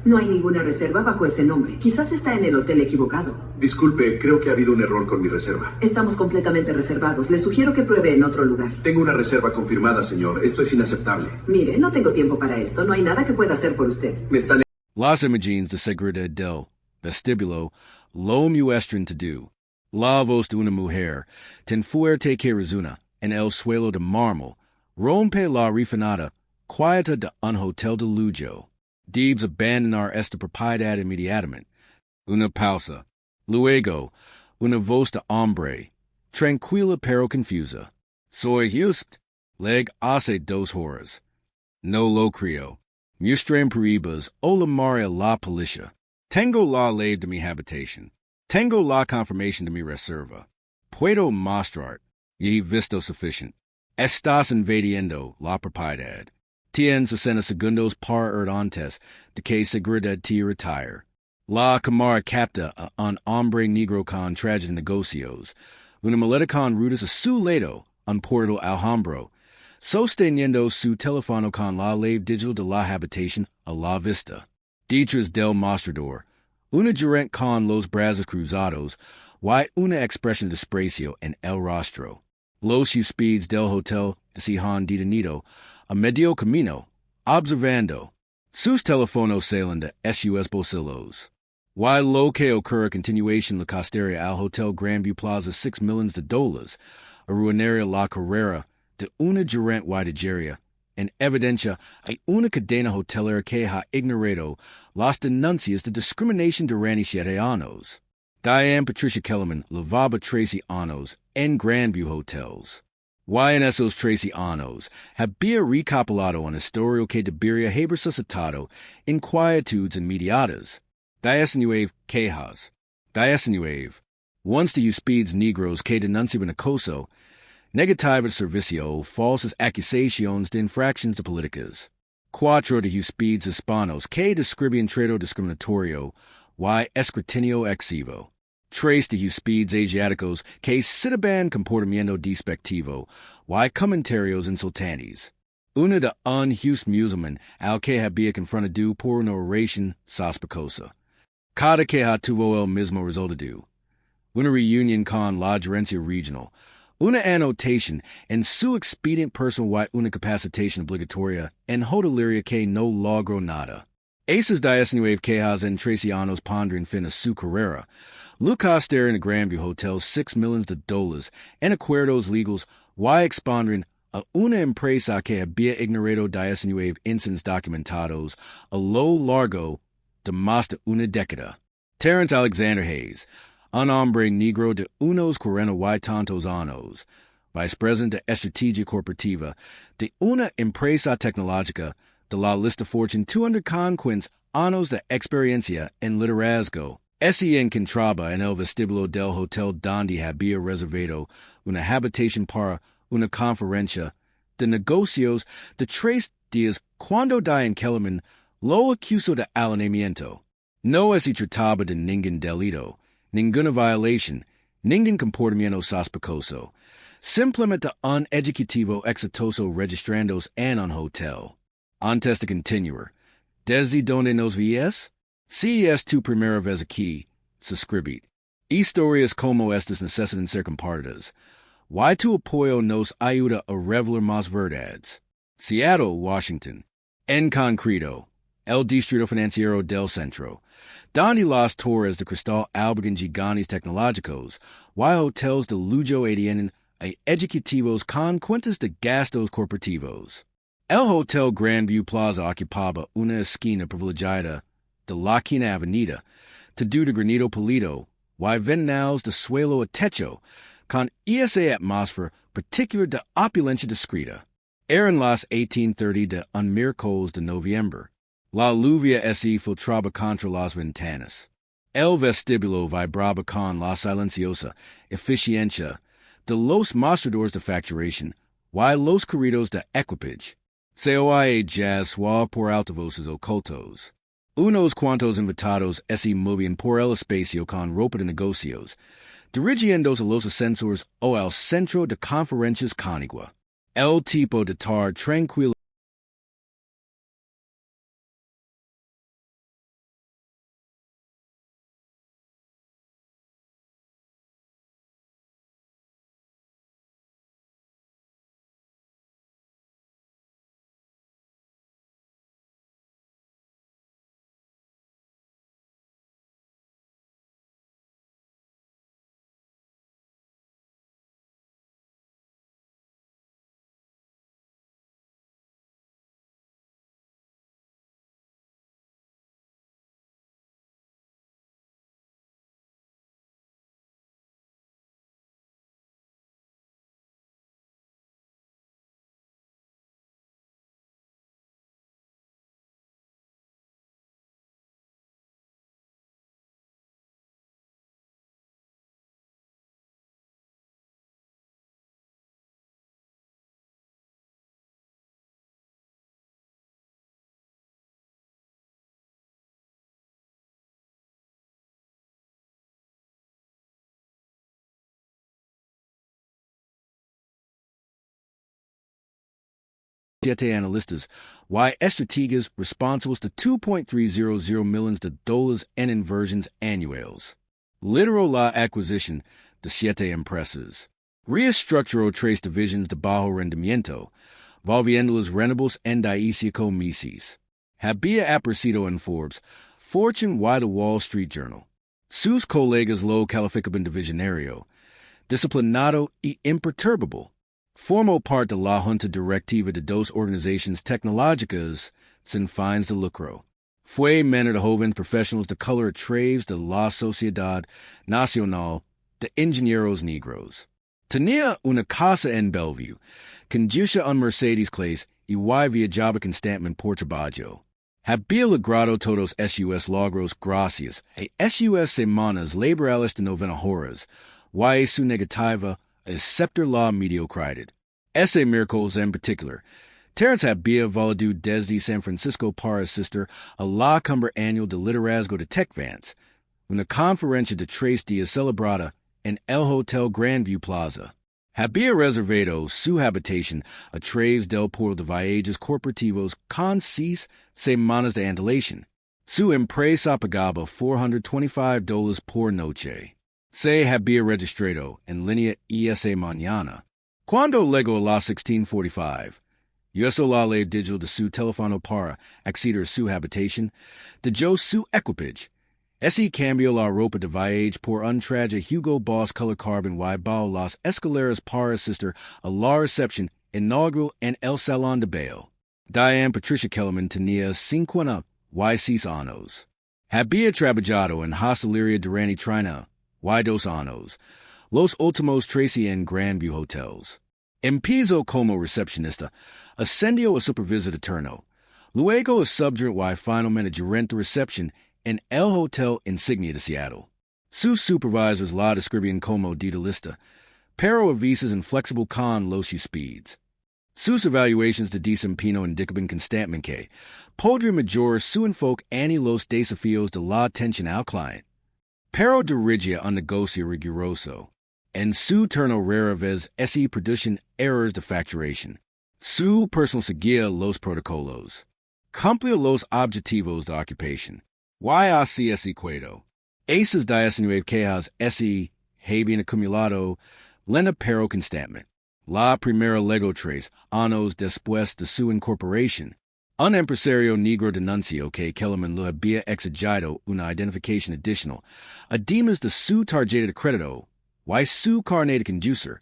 No hay ninguna reserva bajo ese nombre. Quizás está en el hotel equivocado. Disculpe, creo que ha habido un error con mi reserva. Estamos completamente reservados. Le sugiero que pruebe en otro lugar. Tengo una reserva confirmada, señor. Esto es inaceptable. Mire, no tengo tiempo para esto. No hay nada que pueda hacer por usted. Me están... Las imagines de segredo del vestibulo lo muestran to do. La voz de una mujer, ten fuerte que resuna, en el suelo de mármol, rompe la refinada, quieta de un hotel de lujo. Debes abandonar esta propiedad inmediatamente. Una pausa. Luego, una voz de hombre, tranquila pero confusa. Soy just, leg hace 2 horas. No lo creo. Muestren prohibas o la maria la policía. Tengo la ley de mi habitación. Tengo la confirmación de mi reserva. Puedo mostrar. Y visto suficient. Estás invadiendo la propiedad. Tienes 60 segundos para antes de que seguridad te retire. La cámara capta a un hombre negro con trajes negocios. Una maleta con rutas a su lado, un portal al hombro, sosteniendo su teléfono con la ley digital de la habitación a la vista. Detrás del mostrador, una gerente con los brazos cruzados, y una expresión de desprecio en el rostro. Los huéspedes del hotel se han detenido a medio camino, observando. Sus teléfonos salen de sus bolsillos. Y lo que ocurre a continuación la costería al Hotel Grandview Plaza $6 million, arruinaría la carrera de una gerente guardiaria. En evidencia, hay una cadena hotelera que ha ignorado las denuncias de discriminación durante 7 años. Diane Patricia Kellerman lavaba 13 años en Grandview Hotels. Y en esos 13 años había recopilado un historial que debería haber suscitado inquietudes inmediatas. 19 quejas. 19. Once de huéspedes negros que denunciaban acoso, negativa de servicio o falsas acusaciones de infracciones de políticas. 4 de huéspedes hispanos que describían trato discriminatorio y escrutinio excesivo. 3 de huéspedes asiáticos que exhiben comportamiento despectivo y comentarios insultantes. 1 de un musulmán al que había confrontado por una oración sospechosa. Cada queja tuvo el mismo resultado. Una reunión con la gerencia regional. Una anotación en su expediente personal y una capacitación obligatoria en hotelería que no logró nada. Esas 19 quejas en 13 años pondrán fin a su carrera. Lucas en el Grandview Hotel $6 million en acuerdos legales y expondrán a una empresa que había ignorado 19 incidentes documentados a lo largo de más de una década. Terence Alexander Hayes, un hombre negro de unos 40 y tantos años, vicepresidente de estrategia corporativa de una empresa tecnológica de la lista Fortune 200 con 15 años de experiencia en liderazgo. Se encontraba en el vestíbulo del hotel donde había reservado una habitación para una conferencia de negocios de 3 días cuando Diane Kellerman lo acusó de alienamiento. No se trataba de ningún delito, ninguna violación, ningún comportamiento sospechoso. Simplemente un ejecutivo exitoso registrándose en un hotel. Antes de continuar, ¿desde dónde nos ves? Si es tu primera vez aquí, suscribid. Historias como estas necesitan ser compartidas. Y tu apoyo nos ayuda a revelar más verdades. Seattle, Washington. En concreto, el Distrito Financiero del Centro, donde las torres de cristal albergan gigantes tecnológicos, y hotels de lujo tienen a ejecutivos con cuentas de gastos corporativos. El Hotel Grandview Plaza ocupaba una esquina privilegiada de la quinta avenida, techo de granito pulido, y ventanales de suelo a techo, con esa atmósfera particular de opulencia discreta. Eran las 18:30 de un miércoles de noviembre. La lluvia se filtraba contra las ventanas. El vestíbulo vibraba con la silenciosa eficiencia de los mostradores de facturación y los corridos de equipage. Se oía jazz suave por altavoces ocultos. Unos cuantos invitados se movían por el espacio con ropa de negocios, dirigiéndose a los ascensores o al centro de conferencias conigua. El tipo de tar tranquilo siete analistas y estrategias responsables de 2.300 millones de dólares en inversiones anuales. Lideró la acquisición de 7 empresas. Reestructuró 3 divisiones de bajo rendimiento, volviéndolas rentables en 18 meses. Había aparecido en Forbes, Fortune y The Wall Street Journal. Sus colegas lo calificaban de visionario, disciplinado y imperturbable. Formó parte de la junta directiva de 2 organizaciones tecnológicas sin fines de lucro. Fue mentor de jóvenes profesionales de color a través de la Sociedad Nacional de Ingenieros Negros. Tenía una casa en Bellevue, conducía un Mercedes-Clase y viajaba constantemente por trabajo. Había logrado todos sus logros gracias a sus semanas laborales de 90 horas, y su negativa a aceptar la mediocridad. Ese miércoles en particular, Terence había volado desde San Francisco para asistir a la cumbre anual de liderazgo de TechVance, una conferencia de 3 días celebrada en el Hotel Grandview Plaza. Había reservado su habitación a través del portal de viajes corporativos con 6 semanas de antelación. Su empresa pagaba $425 por noche. Se había registrado en línea esa mañana. Cuando llegó a las 16:45, usó la ley digital de su teléfono para acceder a su habitación, dejó su equipage. Ese cambió la ropa de viaje por un traje Hugo Boss color carbon y bajó las escaleras para asistir a la recepción inaugural en el Salón de Baile. Diane Patricia Kellerman tenía 56 años. Había trabajado en hostelería durante 32 años, los últimos 13 en Grandview Hotels. Empezó como recepcionista, ascendió a supervisor de turno, luego a subgerente y finalmente gerente de recepción en el Hotel Insignia de Seattle. Sus supervisors la describían como detalista, pero a veces inflexible con los speeds. Sus evaluaciones de desempeño indicaban constantemente que podría mejorar su enfoque en los desafíos de la atención al cliente. Pero dirigía un negocio riguroso. En su turno rara vez se producían errores de facturación. Su personal seguía los protocolos. Cumplía los objetivos de ocupación. Y así ese cuento. Esas 19 quejas se habían acumulado lenta pero constantemente. La primera llegó 3 años después de su incorporación. Un empresario negro denunció que Kellerman le había exigido una identificación adicional, además de su tarjeta de crédito y su carnet de conducir,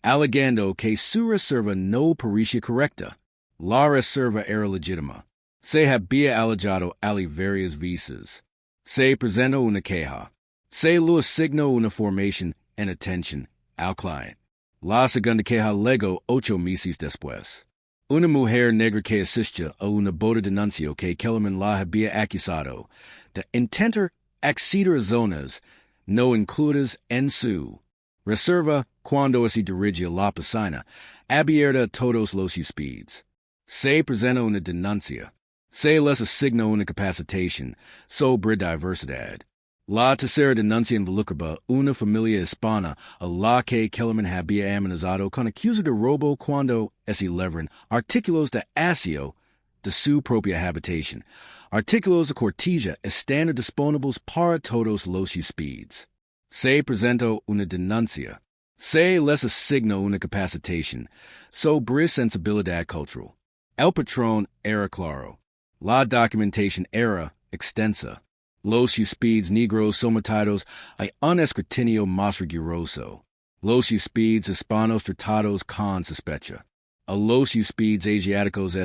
alegando que su reserva no parecía correcta. La reserva era legítima. Se había allegado ali varias veces. Se presentó una queja. Se le asignó una formación en atención al cliente. La segunda queja llegó 8 meses después. Una mujer negra que asistía a una boda denunció que Kellerman la había acusado de intentar acceder a zonas no incluidas en su reserva cuando se dirigía la piscina abierta a todos los speeds. Se presentó una denuncia. Se les asignó una capacitación sobre diversidad. La tercera denuncia involucraba una familia hispana a la que Kellerman había amenazado con acusar de robo cuando se levaron artículos de aseo de su propia habitación. Artículos de cortesía están disponibles para todos los speeds. Se presentó una denuncia. Se les asignó una capacitación sobre sensibilidad cultural. El patrón era claro. La documentación era extensa. Los speeds negros sometidos a un escrutinio más riguroso. Los speeds hispanos tratados con sospecha. A los speeds asiáticos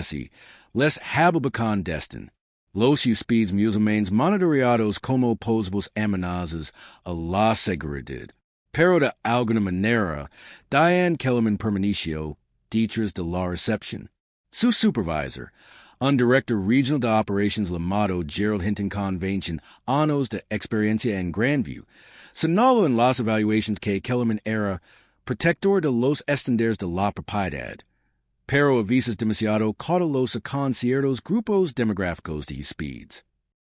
les habla con desdén. Los speeds musulmanes monitoreados como posibles amenazas a la seguridad. Pero de alguna manera, Diane Kellerman permaneció detrás de la recepción. Su supervisor, un director regional de operations llamado Gerald Hinton con 20 años de experiencia en Grandview, señaló en las evaluaciones que Kellerman era protector de los estándares de la propiedad, pero a veces demasiado cauteloso con ciertos grupos demográficos de speeds.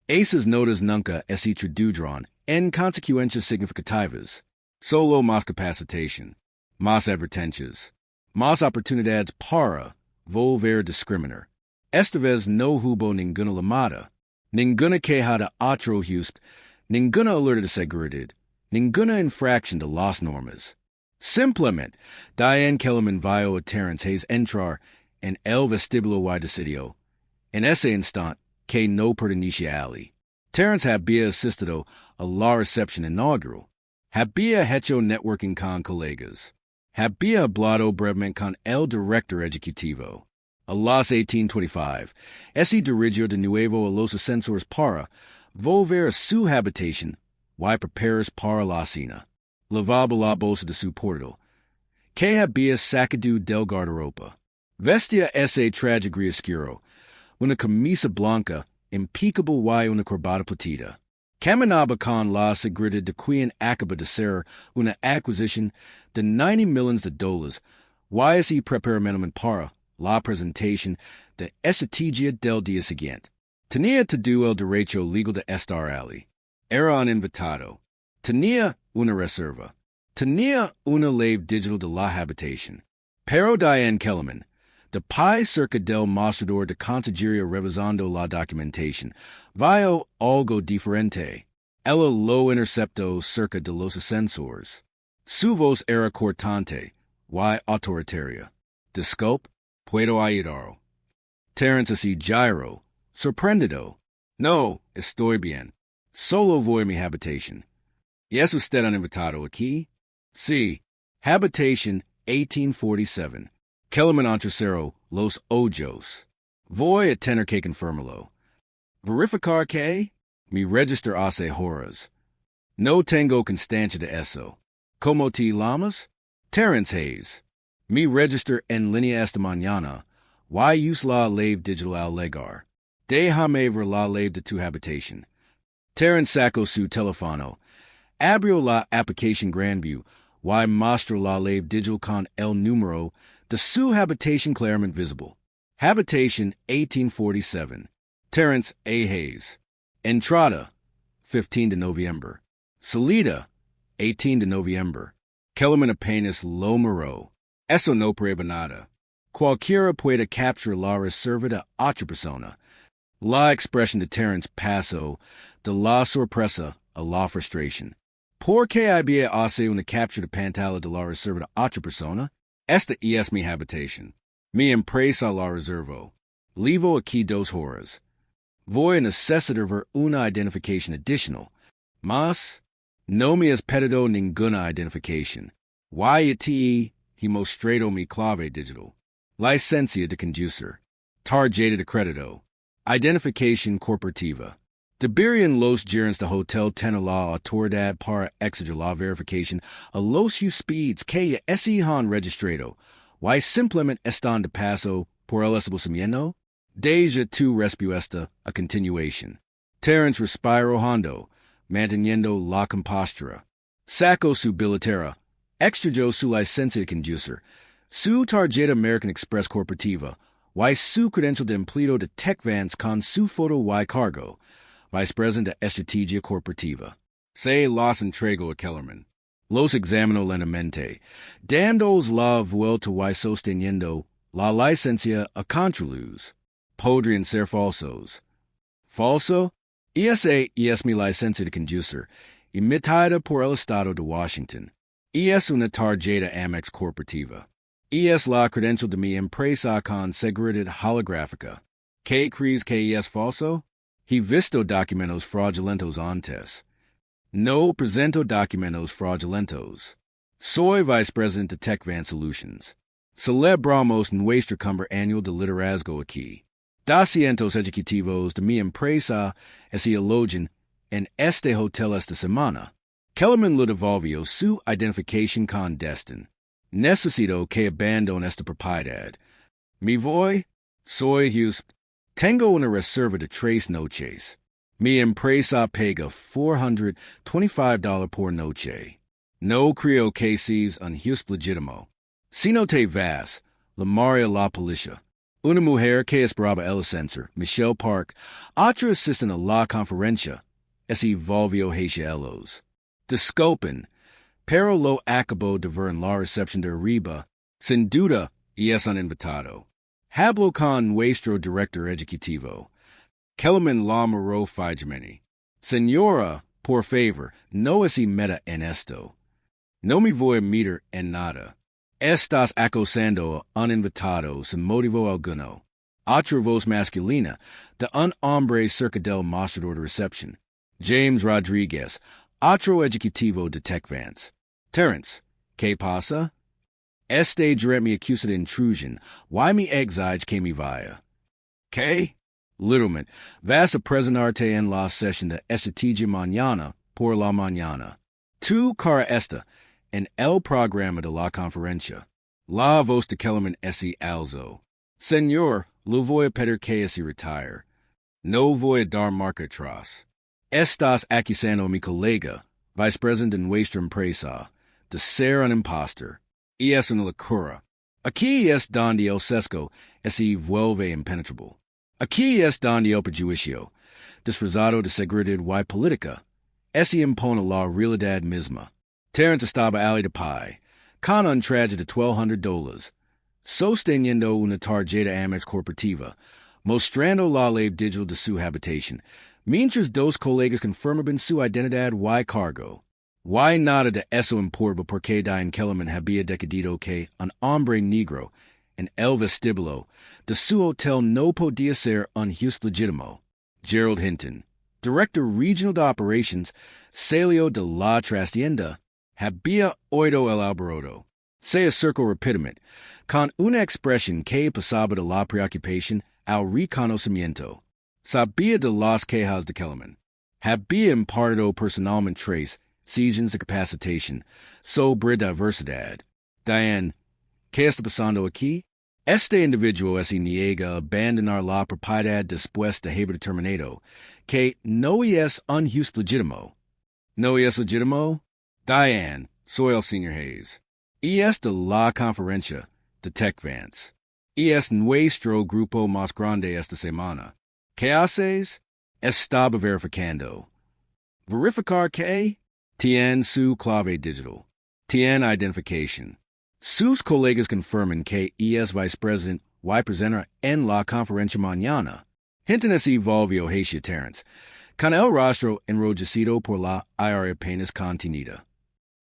Esas notas nunca se tradujeron en consecuencias significativas, solo más capacitación, más advertencias, más oportunidades para volver discriminar. Esta vez no hubo ninguna llamada, ninguna queja de otro host, ninguna alerta de seguridad, ninguna infracción de las normas. Simplemente, Diane Kellerman vio a Terence Hayes entrar en el vestíbulo y decidió, en ese instante, que no pertenecía allí. Terence había asistido a la recepción inaugural, había hecho networking con colegas, había hablado brevemente con el director ejecutivo. A las 18:25, ese dirigió de nuevo a los ascensores para volver a su habitación y preparar para la cena. Lavaba la bolsa de su portal, que había sacado del guardarropa. Vestía ese traje gris oscuro, una camisa blanca, impecable y una corbata platida. Caminaba con la seguridad de quien acaba de ser una adquisición de $90 millones y así preparándome para la presentación de estrategia del día siguiente. Tenía todo el derecho legal de estar allí. Era un invitado. Tenía una reserva. Tenía una ley digital de la habitación. Pero Diane Kellerman, de pie cerca del mostrador de consejería revisando la documentación, vio algo diferente. Ella lo interceptó cerca de los ascensores. Su voz era cortante y autoritaria. Disculpe, puedo ayudar. Terence así giro, sorprendido. No, estoy bien. Solo voy a mi habitación. ¿Y es usted un invitado aquí? Sí. Habitación 1847. Kellerman entrecero los ojos. Voy a tener que confirmarlo. Verificar que mi register hace horas. No tengo constancia de eso. ¿Cómo te llamas? Terence Hayes. Mi register en línea esta mañana. Y use la ley digital al llegar. Déjame ver la ley de tu habitación. Terence sacó su teléfono. Abrió la aplicación Grandview y mostró la ley digital con el número de su habitación claramente visible. Habitation 1847. Terence A. Hayes. Entrada 15 de noviembre. Salida 18 de noviembre. Kellerman apenas lo miró. Eso no prueba nada. Cualquiera puede capturar la reserva de otra persona. La expresión de Terence pasó de la sorpresa a la frustración. ¿Por qué había hace una captura de pantalla de la reserva de otra persona? Esta es mi habitación. Mi empresa la reservo. Levo aquí 2 horas. Voy a necesitar ver una identificación adicional. Mas, no me has pedido ninguna identificación. Y he mostrado mi clave digital. Licencia de conducir. Tarjeta de crédito. Identificación corporativa. Deberían los gerentes de hotel tener la autoridad para exigir la verificación a los huéspedes que se han registrado y simplemente están de paso por el establecimiento. Deja tu respuesta a continuación. Terence respiró hondo, manteniendo la compostura. Sacó su billetera. Extrayó su licencia de conducir, su tarjeta American Express corporativa y su credencial de empleado de TechVance con su foto y cargo. Vicepresidente de Estrategia Corporativa. Se las entregó a Kellerman. Los examinó lentamente, dándoles la vuelta y sosteniendo la licencia a contraluz. Podrían ser falsos. ¿Falso? Esa es mi licencia de conducir, emitida por el Estado de Washington. Es una tarjeta Amex corporativa. Es la credencial de mi empresa con seguridad holográfica. ¿Qué crees que es falso? He visto documentos fraudulentos antes. No presento documentos fraudulentos. Soy vicepresidente de TechVance Solutions. Celebramos nuestra cumbre anual de liderazgo aquí. 200 ejecutivos de mi empresa se alojan en este hotel esta semana. Kellerman le devolvió su identificación con Destin. Necesito que abandone esta propiedad. Me voy. Soy Houston. Tengo una reserva de 3 noches. Mi empresa paga $425 por noche. No creo que seas un Houston legítimo. Si no te vas, llamaré a la policía. Una mujer que esperaba el ascensor, Michelle Park, otra asistente a la conferencia, se volvió hacia ellos. Disculpen, pero lo acabo de ver en la recepción de arriba. Sin duda, es un invitado. Hablo con nuestro director ejecutivo. Kellerman la moro fijameni. Señora, por favor, no es meta en esto. No me voy a meter en nada. Estás acosando a un invitado sin motivo alguno. Otra voz masculina de un hombre cerca del mostrador de recepción. James Rodriguez, otro ejecutivo de TechVance. Terence, ¿qué pasa? Este gerente me acusa de intrusión. Why me exige que me vaya? ¿Qué? Literalmente, vas a presentarte en la sesión de estrategia mañana por la mañana. Tu cara esta en el programa de la conferencia. La voz de Kellerman ese alzo. Señor, lo voy a pedir que se retire. No voy a dar marca atrás. Estás acusando a mi colega, vicepresidente de nuestra empresa, de ser un impostor. Y es una locura. Aquí es donde el sesgo se vuelve impenetrable. Aquí es donde el prejuicio, disfrazado de seguridad y política, se impone la realidad misma. Terence estaba ali de pie, con un traje de $1,200, sosteniendo una tarjeta Amex corporativa, mostrando la ley digital de su habitación, mientras dos colegas confirmaban su identidad y cargo. Y nada de eso importa porque Diane Kellerman había decidido que un hombre negro en el vestíbulo de su hotel no podía ser un juez legítimo. Gerald Hinton, director regional de operations, salió de la trastienda, había oído el alboroto. Se acercó rápidamente, con una expresión que pasaba de la preocupación al reconocimiento. Sabía de las quejas de Kellerman. Había impartido personalmente tres seasons de capacitación sobre diversidad. Diane, ¿qué está pasando aquí? Este individuo se niega a abandonar la propiedad después de haber determinado que no es un juez legítimo. ¿No es legítimo? Diane, soy el señor Hayes. Y es de la conferencia de TechVance. Y es nuestro grupo más grande esta semana. ¿Qué haces? Estaba verificando. ¿Verificar qué? Tiene su clave digital. Tiene identificación. Sus colegas confirman que es vicepresidente y presenta en la conferencia mañana. Hinton se volvió hacia Terence, con el rostro enrojecido por la ira apenas contenida.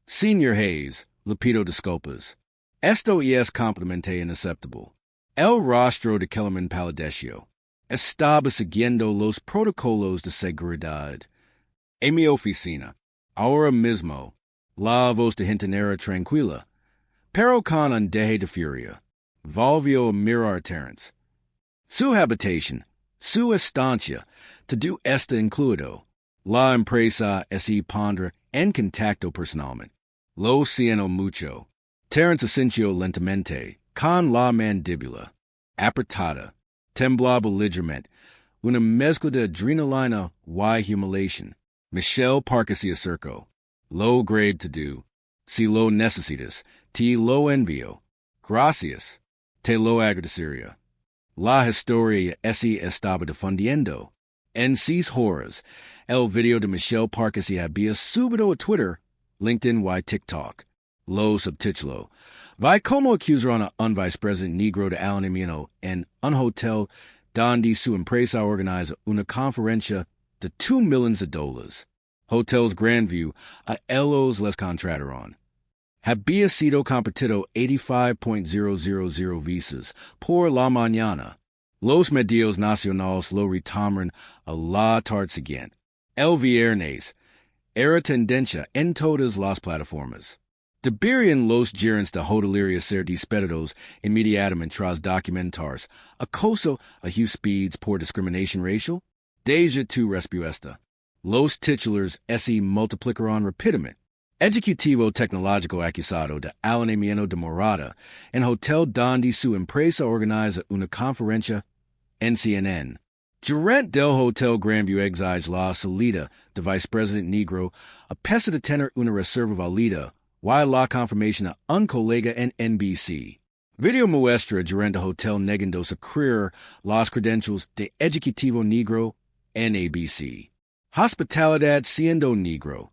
Señor Hayes, le pido disculpas. Esto es completamente inaceptable. El rostro de Kellerman palideció. Estaba siguiendo los protocolos de seguridad. En mi oficina, ahora mismo, la voz de Hinton era tranquila, pero con un deje de furia. Volvió a mirar a Terence. Su habitación, su estancia, todo está incluido. La empresa se pondrá en contacto personalmente. Lo siento mucho. Terence asintió lentamente, con la mandíbula apretada. Temblaba ligeramente, una mezcla de adrenalina y humillación. Michelle Parker se acercó. Lo grave to do. Si lo necesitas, te lo envío. Gracias. Te lo agradecería. La historia se estaba difundiendo. En 6 horas, el video de Michelle Parker se había subido a Twitter, LinkedIn y TikTok. Lo subtituló. Vi como acusaron a un vicepresidente negro de alineamiento en un hotel donde su empresa organiza una conferencia de $2 million. Hotels Grandview a ellos les contrataron. Había sido competido 85,000 visas por la mañana. Los medios nacionales lo retomaron a la tarde siguiente. El viernes era tendencia en todas las plataformas. Deberían los gerentes de hotelería ser despedidos inmediatamente tras documentarse acoso a huéspedes por discriminación racial? Deja tu respuesta. Los titulares se multiplicarán rápidamente. Ejecutivo tecnológico acusado de alineamiento de morada en hotel donde su empresa organiza una conferencia en CNN. Gerente del Hotel Grandview exige la salida de vicepresidente negro a pesar de tener una reserva válida y la confirmación a un colega en NBC. Video muestra gerente hotel negando secretar las credenciales de ejecutivo negro en ABC. Hospitalidad siendo negro.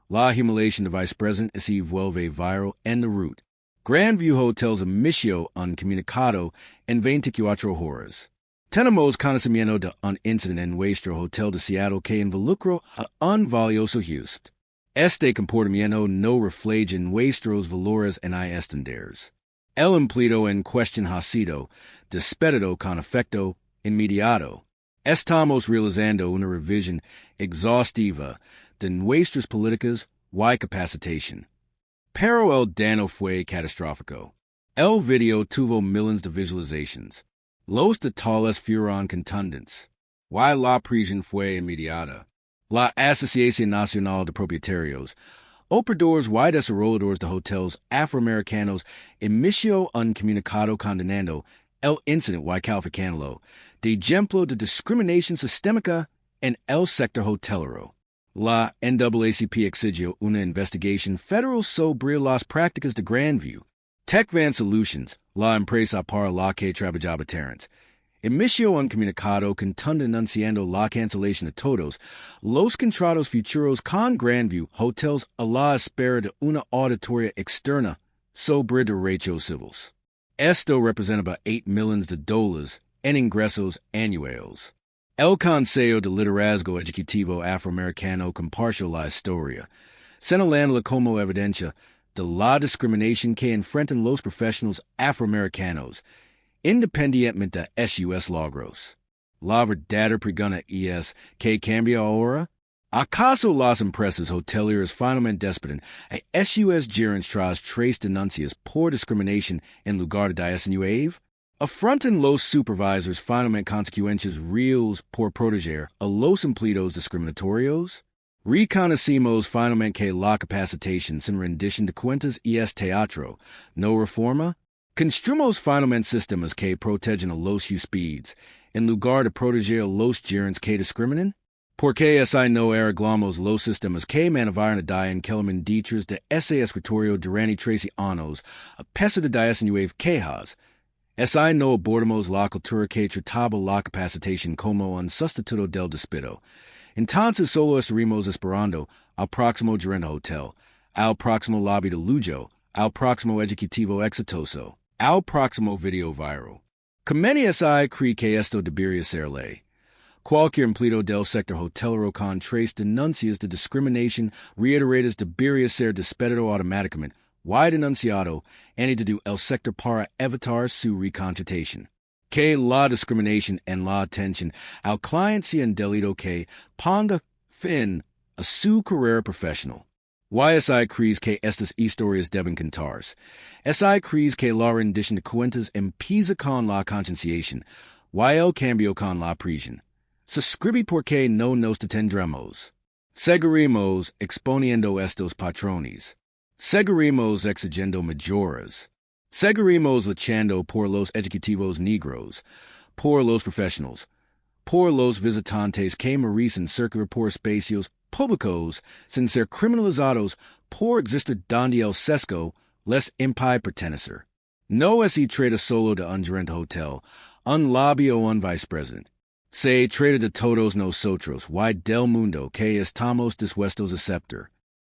La humiliación de vicepresidente se vuelve viral en la ruta. Grandview Hotel's emissió uncomunicado en 24 horas. Tenemos conocimiento de un incidente en nuestro hotel de Seattle que involucró a un valioso host. Este comportamiento no refleja nuestros valores ni estándares. El empleado en cuestión ha sido despedido con efecto inmediato. Estamos realizando una revisión exhaustiva de nuestras políticas y capacitación. Pero el daño fue catastrófico. El video tuvo millones de visualizations. Los detalles fueron contundentes. Y la prisión fue inmediata. La Asociación Nacional de Propietarios, operadores y desarrolladores de hoteles afroamericanos emitió un comunicado condenando el incidente y calificándolo de ejemplo de discriminación sistémica en el sector hotelero. La NAACP exigió una investigación federal sobre las prácticas de Grandview. TechVan Solutions, la empresa para la que trabajaba Terrence, emitió un comunicado contundente anunciando la cancelación de todos los contratos futuros con Grandview Hotels a la espera de una auditoría externa sobre derechos civiles. Esto representaba $8 millones en ingresos anuales. El Consejo de Liderazgo Ejecutivo Afroamericano compartió la historia, señalándola como evidencia de la discriminación que enfrentan los profesionales afroamericanos, independientemente de sus logros. La verdadera pregunta es, ¿qué cambia ahora? ¿Acaso las empresas hoteleras finalmente despedan a sus gerentes tras 3 denuncias por discriminación en lugar de 19? ¿Afrontan los supervisors finalmente consecuencias reales por proteger a los empleados discriminatorios? ¿Reconocimos finalmente que la capacitación sin rendición de cuentas es teatro, no reforma? ¿Construimos finalmente sistemas que protegen a los huéspedes en lugar de proteger a los gerentes que discriminan? ¿Por qué si no arreglamos los sistemas que mantienen a Diane Kellerman Dietrich de ese escritorio durante 13 años a pesar de 19 quejas? Si no abordamos la cultura que trataba la capacitación como un sustituto del despido, entonces solo estaremos esperando al próximo gerente hotel, al próximo lobby de lujo, al próximo ejecutivo exitoso, al próximo video viral. Conveniente si cree que esto debería ser ley. Cualquier empleado del sector hotelero con 3 denuncias de discriminación reiteradas debería ser despedido automáticamente y denunciado antes de el sector para evitar su recontratación. Que la discriminación en la atención al cliente sea un delito que ponga fin a su carrera profesional. Si crees que estas historias deben contarse. Si crees que la rendición de cuentas empieza con la concienciación y el cambio con la prisión. Suscribe porque no nos detendremos. Seguiremos exponiendo estos patrones. Seguiremos exigiendo mejoras. Seguiremos luchando por los ejecutivos negros, por los profesionales, por los visitantes que merecen circular por espacios públicos sin ser criminalizados por existir donde el sesgo les impide pertenecer. No se trata solo de un gerente hotel, un lobby o un vicepresidente. Se trata de todos nosotros y del mundo que estamos dispuestos a aceptar.